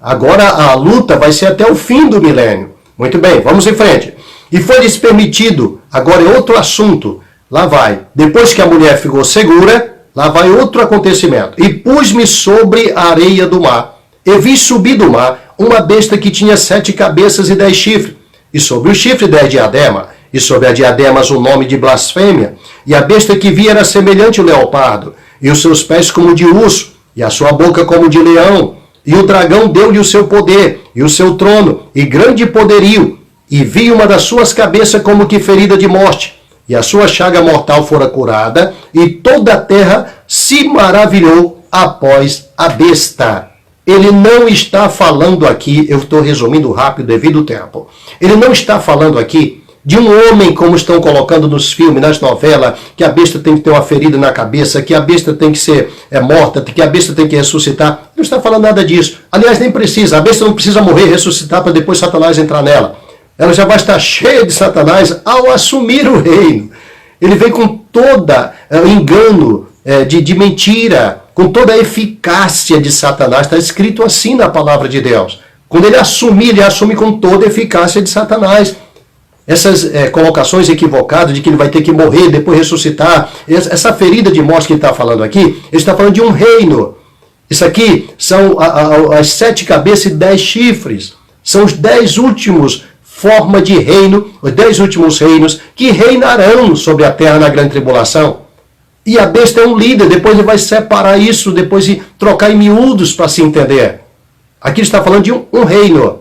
Agora a luta vai ser até o fim do milênio. Muito bem, vamos em frente. E foi-lhes permitido, agora é outro assunto, lá vai, depois que a mulher ficou segura, lá vai outro acontecimento. E pus-me sobre a areia do mar, e vi subir do mar uma besta que tinha 7 cabeças e 10 chifres, e sobre o chifre 10 diademas, e sobre as diademas o nome de blasfêmia, e a besta que vi era semelhante ao leopardo, e os seus pés como de urso, e a sua boca como de leão, e o dragão deu-lhe o seu poder, e o seu trono, e grande poderio, e vi uma das suas cabeças como que ferida de morte, e a sua chaga mortal fora curada, e toda a terra se maravilhou após a besta. Ele não está falando aqui, eu estou resumindo rápido devido ao tempo, ele não está falando aqui de um homem, como estão colocando nos filmes, nas novelas, que a besta tem que ter uma ferida na cabeça, que a besta tem que ser morta, que a besta tem que ressuscitar. Não está falando nada disso. Aliás, nem precisa. A besta não precisa morrer, ressuscitar para depois Satanás entrar nela. Ela já vai estar cheia de Satanás ao assumir o reino. Ele vem com toda engano de mentira, com toda a eficácia de Satanás. Está escrito assim na palavra de Deus. Quando ele assume com toda a eficácia de Satanás. Essas colocações equivocadas de que ele vai ter que morrer, depois ressuscitar, essa ferida de morte que ele está falando aqui, ele está falando de um reino. Isso aqui são as 7 cabeças e 10 chifres. São os 10 últimos formas de reino, os 10 últimos reinos que reinarão sobre a terra na grande tribulação. E a besta é um líder, depois ele vai separar isso, depois de trocar em miúdos para se entender. Aqui ele está falando de um reino.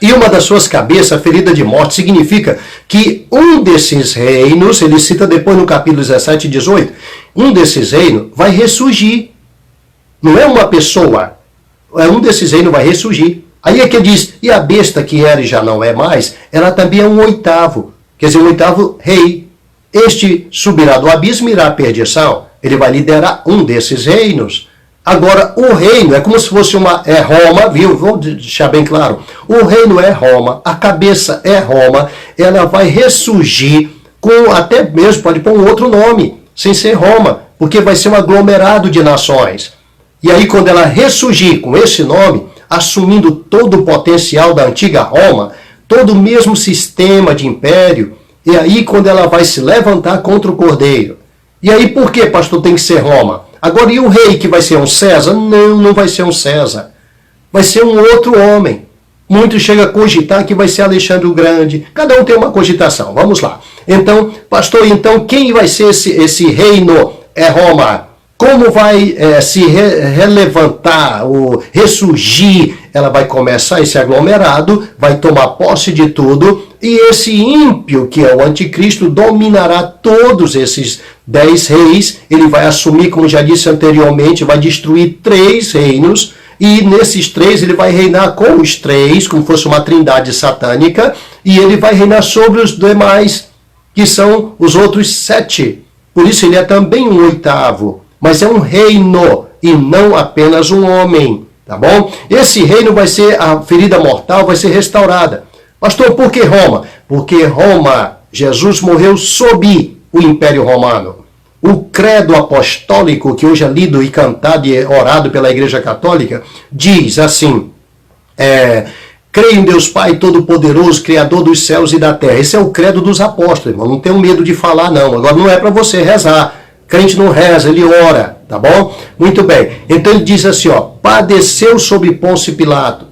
E uma das suas cabeças, a ferida de morte, significa que um desses reinos, ele cita depois no capítulo 17 e 18, um desses reinos vai ressurgir. Não é uma pessoa, um desses reinos vai ressurgir. Aí é que ele diz, e a besta que era e já não é mais, ela também é um 8º, quer dizer, um 8º rei. Este subirá do abismo e irá à perdição. Ele vai liderar um desses reinos. Agora, o reino é como se fosse Roma, viu? Vou deixar bem claro. O reino é Roma, a cabeça é Roma, ela vai ressurgir com, até mesmo, pode pôr um outro nome, sem ser Roma, porque vai ser um aglomerado de nações. E aí, quando ela ressurgir com esse nome, assumindo todo o potencial da antiga Roma, todo o mesmo sistema de império, e aí quando ela vai se levantar contra o Cordeiro. E aí, por que, pastor, tem que ser Roma? Agora, e o rei que vai ser um César? Não, não vai ser um César. Vai ser um outro homem. Muitos chegam a cogitar que vai ser Alexandre o Grande. Cada um tem uma cogitação. Vamos lá. Então, pastor, quem vai ser esse reino? É Roma. Como vai se relevantar, ou ressurgir? Ela vai começar esse aglomerado, vai tomar posse de tudo, e esse ímpio, que é o anticristo, dominará todos esses 10 reis. Ele vai assumir, como já disse anteriormente, vai destruir 3 reinos, e nesses 3 ele vai reinar com os 3, como fosse uma trindade satânica, e ele vai reinar sobre os demais, que são os outros 7. Por isso ele é também um 8º. Mas é um reino e não apenas um homem, tá bom? Esse reino vai ser, a ferida mortal vai ser restaurada. Pastor, por que Roma? Porque Roma, Jesus morreu sob o Império Romano. O credo apostólico, que hoje é lido e cantado e orado pela Igreja Católica, diz assim, creio em Deus Pai Todo-Poderoso, Criador dos céus e da terra. Esse é o credo dos apóstolos, irmão. Não tenho medo de falar, não. Agora não é para você rezar. Crente não reza, ele ora, tá bom? Muito bem. Então ele diz assim, padeceu sobre Pôncio Pilato.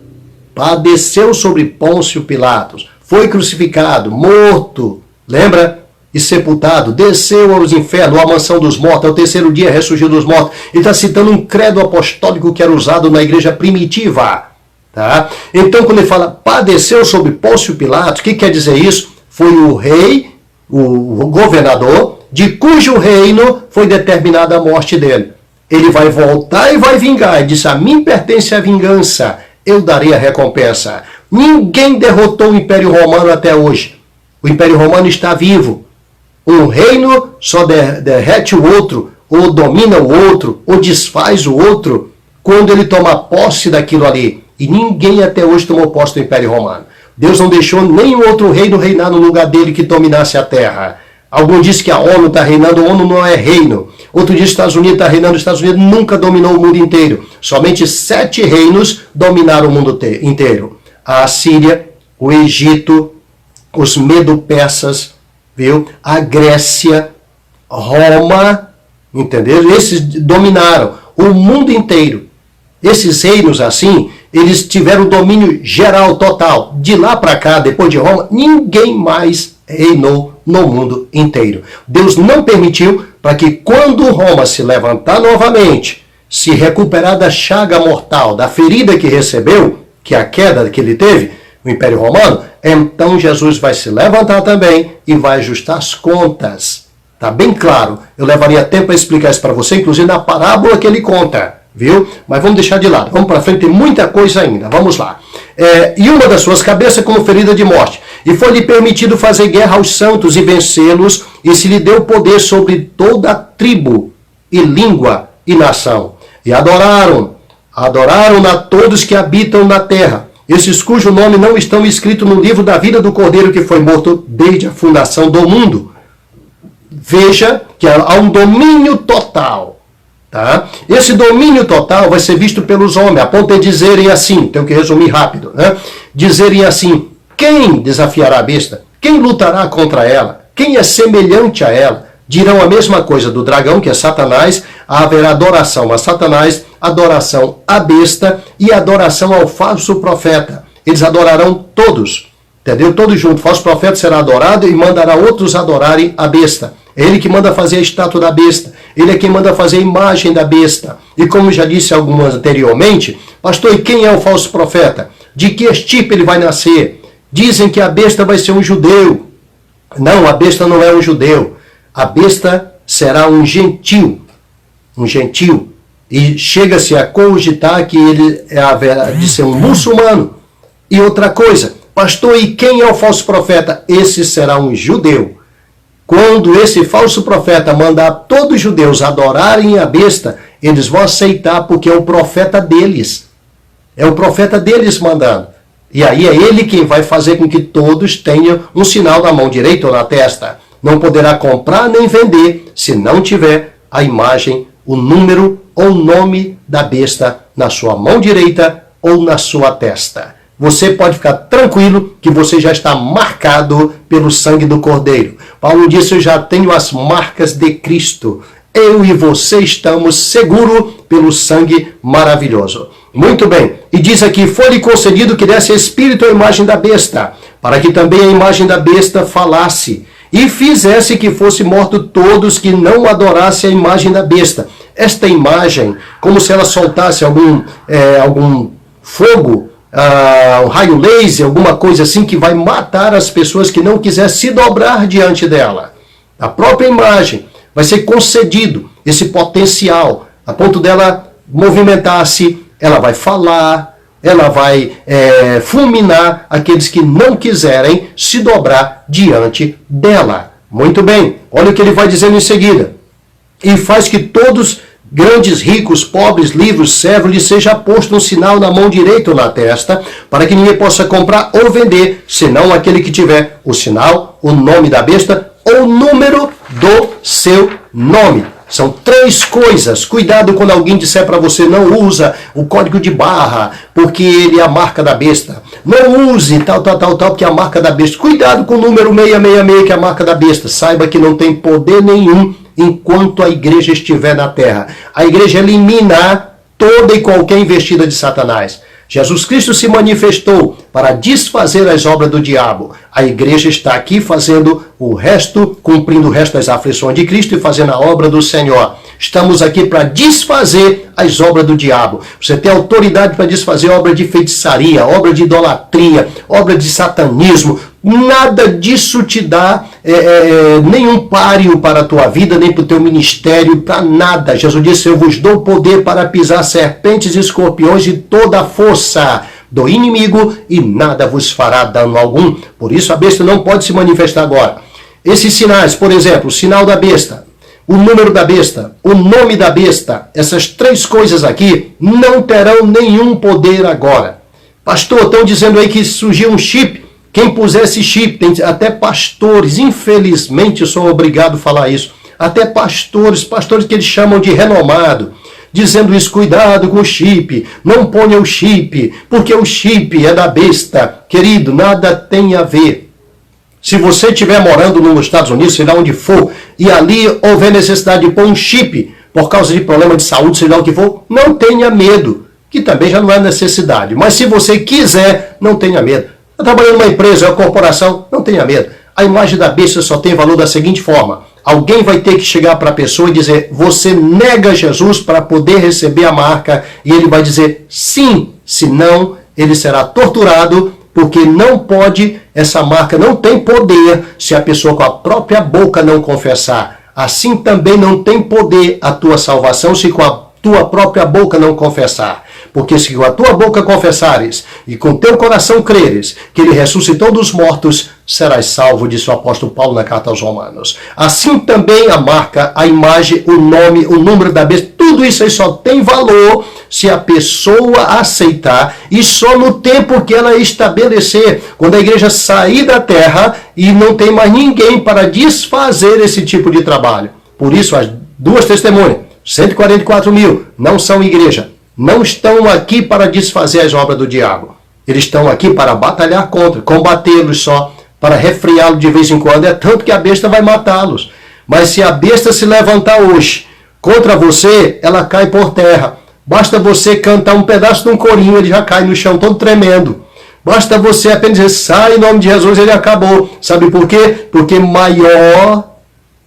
Padeceu sobre Pôncio Pilatos. Foi crucificado, morto, lembra? E sepultado. Desceu aos infernos, à mansão dos mortos. Ao 3º dia ressurgiu dos mortos. Ele está citando um credo apostólico que era usado na igreja primitiva. Tá? Então quando ele fala padeceu sobre Pôncio Pilatos, o que quer dizer isso? Foi o rei, o governador, de cujo reino foi determinada a morte dele. Ele vai voltar e vai vingar. Ele disse, a mim pertence a vingança, eu darei a recompensa. Ninguém derrotou o Império Romano até hoje. O Império Romano está vivo. Um reino só derrete o outro, ou domina o outro, ou desfaz o outro, quando ele toma posse daquilo ali. E ninguém até hoje tomou posse do Império Romano. Deus não deixou nenhum outro reino reinar no lugar dele que dominasse a terra. Algum diz que a ONU está reinando, a ONU não é reino. Outro diz que os Estados Unidos está reinando, os Estados Unidos nunca dominou o mundo inteiro. Somente 7 reinos dominaram o mundo inteiro. A Assíria, o Egito, os Medo-Persas, viu? A Grécia, Roma, entendeu? Esses dominaram o mundo inteiro. Esses reinos assim, eles tiveram domínio geral, total. De lá para cá, depois de Roma, ninguém mais reinou no mundo inteiro. Deus não permitiu para que quando Roma se levantar novamente, se recuperar da chaga mortal, da ferida que recebeu, que é a queda que ele teve, o Império Romano, então Jesus vai se levantar também e vai ajustar as contas. Tá bem claro. Eu levaria tempo para explicar isso para você, inclusive na parábola que ele conta, viu? Mas vamos deixar de lado. Vamos para frente, tem muita coisa ainda. Vamos lá. E uma das suas cabeças como ferida de morte. E foi-lhe permitido fazer guerra aos santos e vencê-los, e se lhe deu poder sobre toda a tribo, e língua, e nação. E adoraram-na todos que habitam na terra, esses cujo nome não estão escritos no livro da vida do Cordeiro que foi morto desde a fundação do mundo. Veja que há um domínio total. Tá? Esse domínio total vai ser visto pelos homens, a ponto de dizerem assim, tenho que resumir rápido, né? Dizerem assim, quem desafiará a besta? Quem lutará contra ela? Quem é semelhante a ela? Dirão a mesma coisa do dragão, que é Satanás, haverá adoração a Satanás, adoração à besta e adoração ao falso profeta. Eles adorarão todos, entendeu? Todos juntos. O falso profeta será adorado e mandará outros adorarem a besta. É ele que manda fazer a estátua da besta. Ele é quem manda fazer a imagem da besta. E como já disse algumas anteriormente, pastor, e quem é o falso profeta? De que estirpe ele vai nascer? Dizem que a besta vai ser um judeu. Não, a besta não é um judeu. A besta será um gentil. Um gentil. E chega-se a cogitar que ele haverá de ser um muçulmano. E outra coisa, pastor, e quem é o falso profeta? Esse será um judeu. Quando esse falso profeta mandar todos os judeus adorarem a besta, eles vão aceitar porque é o profeta deles. É o profeta deles mandando. E aí é ele quem vai fazer com que todos tenham um sinal na mão direita ou na testa. Não poderá comprar nem vender se não tiver a imagem, o número ou o nome da besta na sua mão direita ou na sua testa. Você pode ficar tranquilo que você já está marcado pelo sangue do Cordeiro. Paulo disse, eu já tenho as marcas de Cristo. Eu e você estamos seguros pelo sangue maravilhoso. Muito bem. E diz aqui, foi-lhe concedido que desse espírito à imagem da besta, para que também a imagem da besta falasse, e fizesse que fosse morto todos que não adorassem a imagem da besta. Esta imagem, como se ela soltasse algum fogo, um raio laser, alguma coisa assim que vai matar as pessoas que não quiser se dobrar diante dela. A própria imagem vai ser concedido esse potencial, a ponto dela movimentar-se, ela vai falar, ela vai fulminar aqueles que não quiserem se dobrar diante dela. Muito bem, olha o que ele vai dizendo em seguida. E faz que todos, grandes, ricos, pobres, livres, servos, lhe seja posto um sinal na mão direita ou na testa, para que ninguém possa comprar ou vender, senão aquele que tiver o sinal, o nome da besta ou o número do seu nome. São três coisas. Cuidado quando alguém disser para você, não usa o código de barra, porque ele é a marca da besta. Não use tal, porque é a marca da besta. Cuidado com o número 666, que é a marca da besta. Saiba que não tem poder nenhum enquanto a igreja estiver na terra. A igreja elimina toda e qualquer investida de Satanás. Jesus Cristo se manifestou para desfazer as obras do diabo. A igreja está aqui fazendo o resto, cumprindo o resto das aflições de Cristo e fazendo a obra do Senhor. Estamos aqui para desfazer as obras do diabo. Você tem autoridade para desfazer obra de feitiçaria, obra de idolatria, obra de satanismo. Nada disso te dá nenhum páreo para a tua vida, nem para o teu ministério, para nada. Jesus disse, eu vos dou poder para pisar serpentes e escorpiões e toda a força do inimigo e nada vos fará dano algum. Por isso a besta não pode se manifestar agora. Esses sinais, por exemplo, o sinal da besta, o número da besta, o nome da besta, essas três coisas aqui não terão nenhum poder agora. Pastor, estão dizendo aí que surgiu um chip. Quem puser esse chip, tem até pastores, infelizmente eu sou obrigado a falar isso, até pastores que eles chamam de renomado, dizendo isso, cuidado com o chip, não ponha o chip, porque o chip é da besta. Querido, nada tem a ver. Se você estiver morando nos Estados Unidos, sei lá onde for, e ali houver necessidade de pôr um chip por causa de problema de saúde, sei lá o que for, não tenha medo, que também já não é necessidade. Mas se você quiser, não tenha medo. Está trabalhando numa empresa, é uma corporação, não tenha medo. A imagem da besta só tem valor da seguinte forma. Alguém vai ter que chegar para a pessoa e dizer, você nega Jesus para poder receber a marca, e ele vai dizer sim, senão ele será torturado, porque não pode, essa marca não tem poder se a pessoa com a própria boca não confessar. Assim também não tem poder a tua salvação se com a tua própria boca não confessar. porque se com a tua boca confessares e com teu coração creres que ele ressuscitou dos mortos, serás salvo, disse o apóstolo Paulo na carta aos Romanos. Assim também a marca, a imagem, o nome, o número da besta, tudo isso aí só tem valor se a pessoa aceitar e só no tempo que ela estabelecer, quando a igreja sair da terra e não tem mais ninguém para desfazer esse tipo de trabalho. Por isso, as duas testemunhas, 144 mil, não são igreja. Não estão aqui para desfazer as obras do diabo. Eles estão aqui para batalhar contra, combatê-los só, para refreá-los de vez em quando. É tanto que a besta vai matá-los. Mas se a besta se levantar hoje contra você, ela cai por terra. Basta você cantar um pedaço de um corinho, ele já cai no chão todo tremendo. Basta você apenas dizer, sai em nome de Jesus, ele acabou. Sabe por quê? Porque maior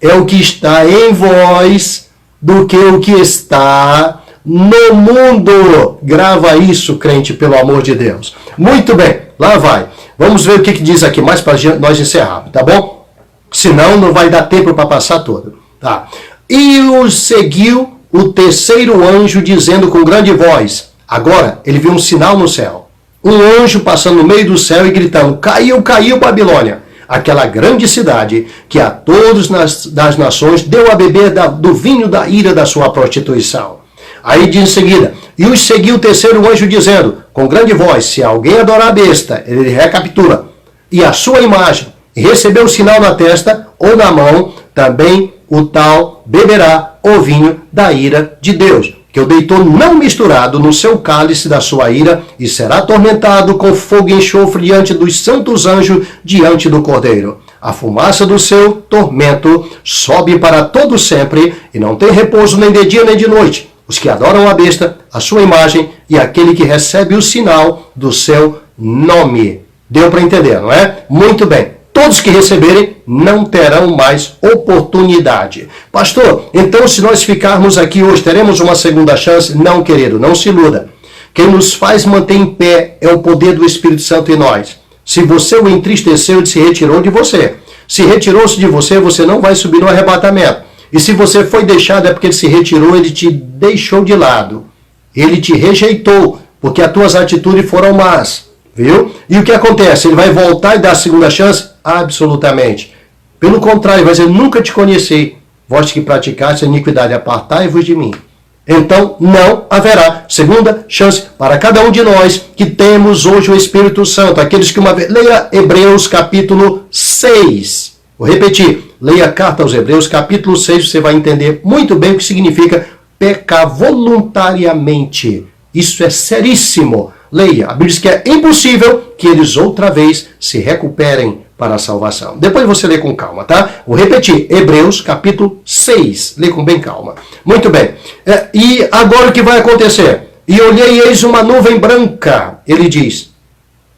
é o que está em vós do que o que está no mundo. Grava isso, crente, pelo amor de Deus. Muito bem, lá vai. Vamos ver o que diz aqui mais para nós encerrarmos, tá bom? Senão não vai dar tempo para passar todo. Tá. E os seguiu o terceiro anjo dizendo com grande voz. Agora, ele viu um sinal no céu. Um anjo passando no meio do céu e gritando, caiu, caiu Babilônia, aquela grande cidade que a todos das nações deu a beber do vinho da ira da sua prostituição. Aí diz em seguida, e os seguiu o terceiro anjo dizendo, com grande voz, se alguém adorar a besta, ele recapitula, e a sua imagem, e receber o sinal na testa ou na mão, também o tal beberá o vinho da ira de Deus, que o deitou não misturado no seu cálice da sua ira, e será atormentado com fogo e enxofre diante dos santos anjos, diante do Cordeiro. A fumaça do seu tormento sobe para todo sempre, e não tem repouso nem de dia nem de noite. Os que adoram a besta, a sua imagem, e aquele que recebe o sinal do seu nome. Deu para entender, não é? Muito bem. Todos que receberem não terão mais oportunidade. Pastor, então se nós ficarmos aqui hoje, teremos uma segunda chance? Não, querido, não se iluda. Quem nos faz manter em pé é o poder do Espírito Santo em nós. Se você o entristeceu, ele se retirou de você. Se retirou-se de você, você não vai subir no arrebatamento. E se você foi deixado, é porque ele se retirou, ele te deixou de lado. Ele te rejeitou, porque as tuas atitudes foram más. Viu? E o que acontece? Ele vai voltar e dar a segunda chance? Absolutamente. Pelo contrário, vai dizer, nunca te conheci. Vós que praticaste a iniquidade, apartai-vos de mim. Então, não haverá segunda chance para cada um de nós que temos hoje o Espírito Santo. Aqueles que uma vez... Leia Hebreus capítulo 6. Vou repetir. Leia a carta aos Hebreus capítulo 6. Você vai entender muito bem o que significa pecar voluntariamente. Isso é seríssimo. Leia. A Bíblia diz que é impossível que eles outra vez se recuperem para a salvação. Depois você lê com calma, tá? Vou repetir. Hebreus, capítulo 6. Lê com bem calma. Muito bem. E agora o que vai acontecer? E olhei e eis uma nuvem branca. Ele diz.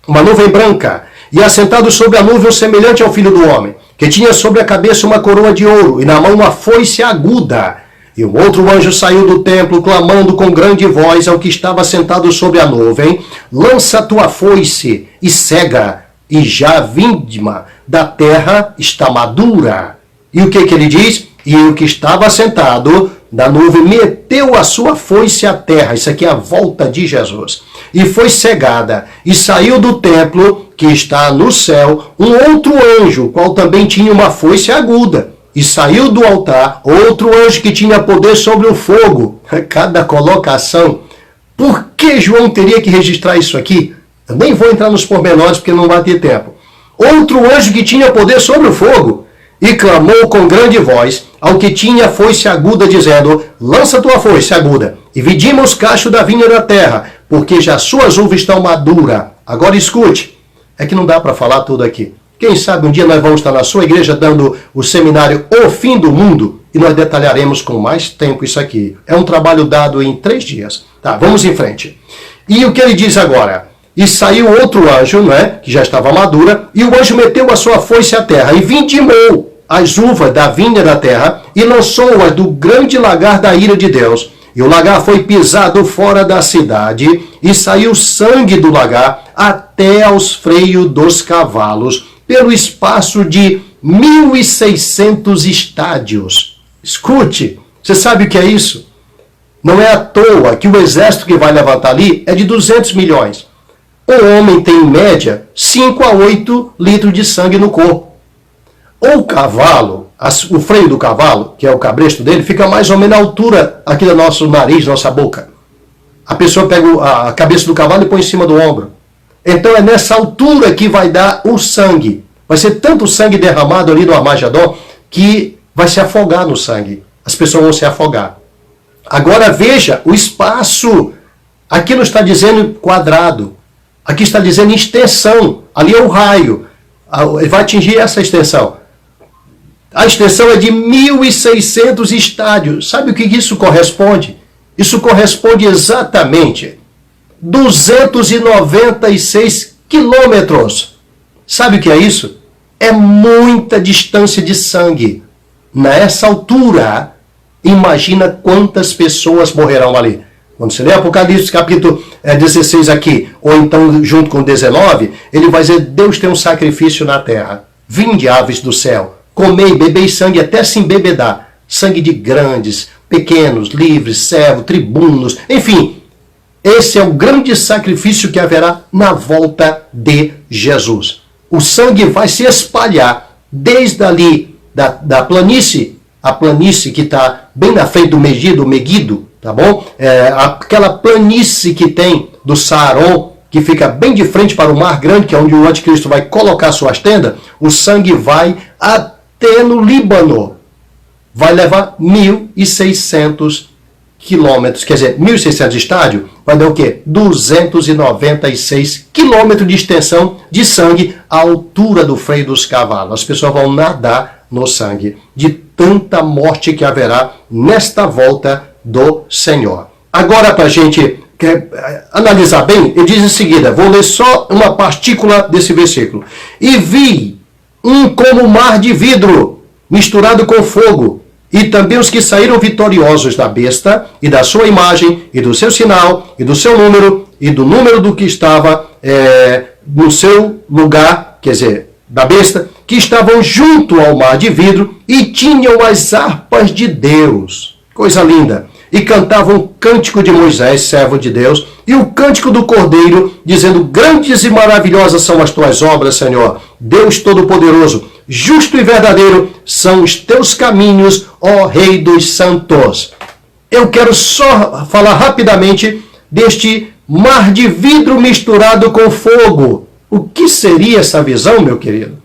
Uma nuvem branca. E assentado sobre a nuvem semelhante ao Filho do Homem, que tinha sobre a cabeça uma coroa de ouro e na mão uma foice aguda. E um outro anjo saiu do templo, clamando com grande voz ao que estava sentado sobre a nuvem, lança tua foice e cega, e já a vindima da terra está madura. E o que ele diz? E o que estava sentado da nuvem meteu a sua foice à terra. Isso aqui é a volta de Jesus. E foi cegada, e saiu do templo, que está no céu, um outro anjo, qual também tinha uma foice aguda. E saiu do altar outro anjo que tinha poder sobre o fogo. Cada colocação. Por que João teria que registrar isso aqui? Eu nem vou entrar nos pormenores porque não vai ter tempo. Outro anjo que tinha poder sobre o fogo. E clamou com grande voz ao que tinha foice aguda, dizendo, lança tua foice aguda e vidima os cachos da vinha da terra, porque já suas uvas estão maduras. Agora escute. É que não dá para falar tudo aqui. Quem sabe um dia nós vamos estar na sua igreja dando o seminário O Fim do Mundo e nós detalharemos com mais tempo isso aqui. É um trabalho dado em 3 dias. Tá, vamos em frente. E o que ele diz agora? E saiu outro anjo, não é? Que já estava madura, e o anjo meteu a sua foice à terra e vindimou as uvas da vinha da terra e lançou-as do grande lagar da ira de Deus. E o lagar foi pisado fora da cidade e saiu sangue do lagar até aos freios dos cavalos, pelo espaço de 1.600 estádios. Escute, você sabe o que é isso? Não é à toa que o exército que vai levantar ali é de 200 milhões. O homem tem, em média, 5 a 8 litros de sangue no corpo. O cavalo, o freio do cavalo, que é o cabresto dele, fica mais ou menos na altura aqui do nosso nariz, nossa boca. A pessoa pega a cabeça do cavalo e põe em cima do ombro. Então é nessa altura que vai dar o sangue. Vai ser tanto sangue derramado ali no Armagedon que vai se afogar no sangue. As pessoas vão se afogar. Agora veja o espaço. Aqui não está dizendo quadrado. Aqui está dizendo extensão. Ali é o raio. Ele vai atingir essa extensão. A extensão é de 1.600 estádios. Sabe o que isso corresponde? Isso corresponde exatamente 296 quilômetros. Sabe o que é isso? É muita distância de sangue. Nessa altura, imagina quantas pessoas morrerão ali. Quando você lê Apocalipse capítulo 16 aqui, ou então junto com 19, ele vai dizer, Deus tem um sacrifício na terra. Vinde, aves do céu, comei, bebei sangue até se embebedar. Sangue de grandes, pequenos, livres, servos, tribunos, enfim. Esse é o grande sacrifício que haverá na volta de Jesus. O sangue vai se espalhar desde ali da planície, a planície que está bem na frente do Megido, tá bom? Aquela planície que tem do Saaron, que fica bem de frente para o Mar Grande, que é onde o anticristo vai colocar suas tendas, o sangue vai até no Líbano. Vai levar 1.600 quilômetros, quer dizer, 1.600 estádios, vai dar o quê? 296 quilômetros de extensão de sangue à altura do freio dos cavalos. As pessoas vão nadar no sangue, de tanta morte que haverá nesta volta do Senhor. Agora, para a gente analisar bem, ele diz em seguida, vou ler só uma partícula desse versículo. E vi um como mar de vidro, misturado com fogo, e também os que saíram vitoriosos da besta, e da sua imagem, e do seu sinal, e do seu número, e do número do que estava no seu lugar, quer dizer, da besta, que estavam junto ao mar de vidro, e tinham as harpas de Deus. Coisa linda. E cantavam o cântico de Moisés, servo de Deus, e o cântico do Cordeiro, dizendo, grandes e maravilhosas são as tuas obras, Senhor, Deus Todo-Poderoso, justo e verdadeiro são os teus caminhos, ó Rei dos Santos. Eu quero só falar rapidamente deste mar de vidro misturado com fogo. O que seria essa visão, meu querido?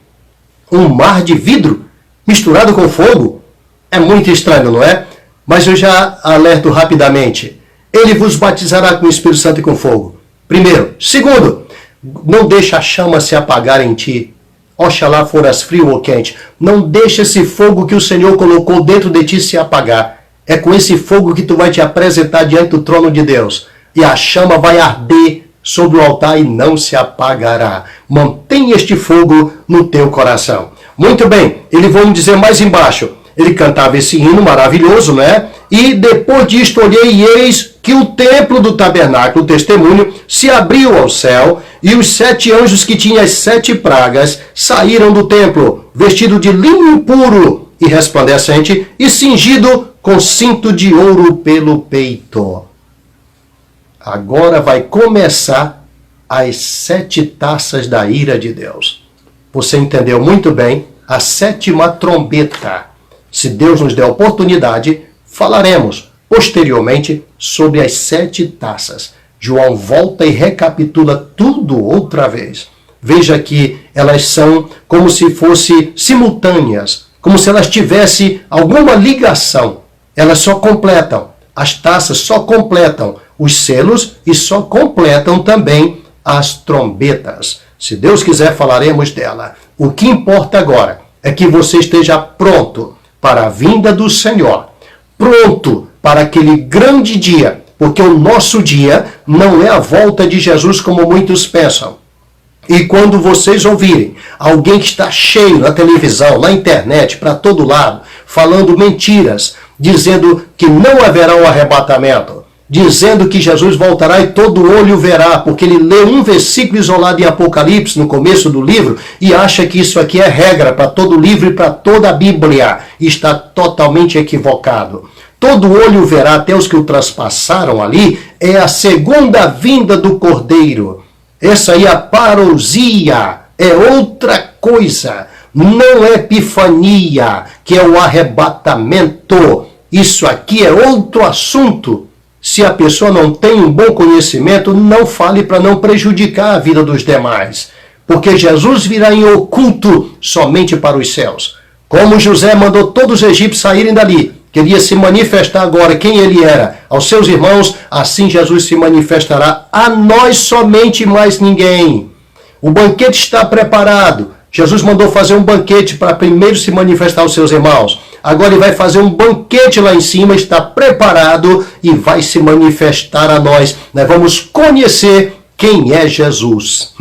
Um mar de vidro misturado com fogo? É muito estranho, não é? Mas eu já alerto rapidamente. Ele vos batizará com o Espírito Santo e com fogo. Primeiro. Segundo, não deixa a chama se apagar em ti. Oxalá foras frio ou quente. Não deixa esse fogo que o Senhor colocou dentro de ti se apagar. É com esse fogo que tu vai te apresentar diante do trono de Deus. E a chama vai arder sobre o altar e não se apagará. Mantém este fogo no teu coração. Muito bem, ele vamos dizer mais embaixo. Ele cantava esse hino maravilhoso, né? E depois disto olhei e eis que o templo do tabernáculo, o testemunho, se abriu ao céu, e os 7 anjos que tinham as 7 pragas saíram do templo, vestido de linho puro e resplandecente, e cingido com cinto de ouro pelo peito. Agora vai começar as 7 taças da ira de Deus. Você entendeu muito bem a 7ª trombeta. Se Deus nos der a oportunidade, falaremos posteriormente sobre as 7 taças. João volta e recapitula tudo outra vez. Veja que elas são como se fossem simultâneas, como se elas tivessem alguma ligação. Elas só completam, as taças só completam os selos e só completam também as trombetas. Se Deus quiser, falaremos dela. O que importa agora é que você esteja pronto para a vinda do Senhor, pronto para aquele grande dia, porque o nosso dia não é a volta de Jesus como muitos pensam. E quando vocês ouvirem alguém que está cheio na televisão, na internet, para todo lado, falando mentiras, dizendo que não haverá um arrebatamento, dizendo que Jesus voltará e todo olho verá, porque ele lê um versículo isolado em Apocalipse, no começo do livro, e acha que isso aqui é regra para todo o livro e para toda a Bíblia, e está totalmente equivocado. todo olho verá, até os que o traspassaram ali, é a segunda vinda do Cordeiro. Essa aí é a parousia, é outra coisa. Não é epifania, que é o arrebatamento. Isso aqui é outro assunto. Se a pessoa não tem um bom conhecimento, não fale para não prejudicar a vida dos demais. Porque Jesus virá em oculto somente para os céus. Como José mandou todos os egípcios saírem dali, queria se manifestar agora quem ele era aos seus irmãos, assim Jesus se manifestará a nós somente, mais ninguém. O banquete está preparado. Jesus mandou fazer um banquete para primeiro se manifestar aos seus irmãos. Agora ele vai fazer um banquete lá em cima, está preparado e vai se manifestar a nós. Nós vamos conhecer quem é Jesus.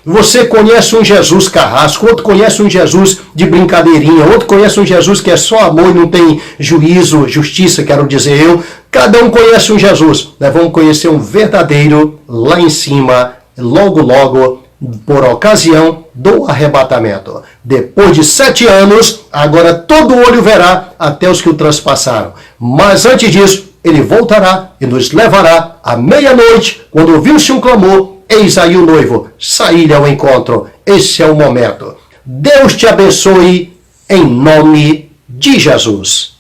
Você conhece um Jesus carrasco, outro conhece um Jesus de brincadeirinha, outro conhece um Jesus que é só amor e não tem juízo, justiça, quero dizer eu. Cada um conhece um Jesus. Nós vamos conhecer um verdadeiro lá em cima, logo, logo, por ocasião do arrebatamento. Depois de 7 anos, agora todo olho verá, até os que o transpassaram. Mas antes disso, ele voltará e nos levará à meia-noite, quando ouviu-se um clamor, eis aí o noivo, saí-lhe ao encontro. Esse é o momento. Deus te abençoe, em nome de Jesus.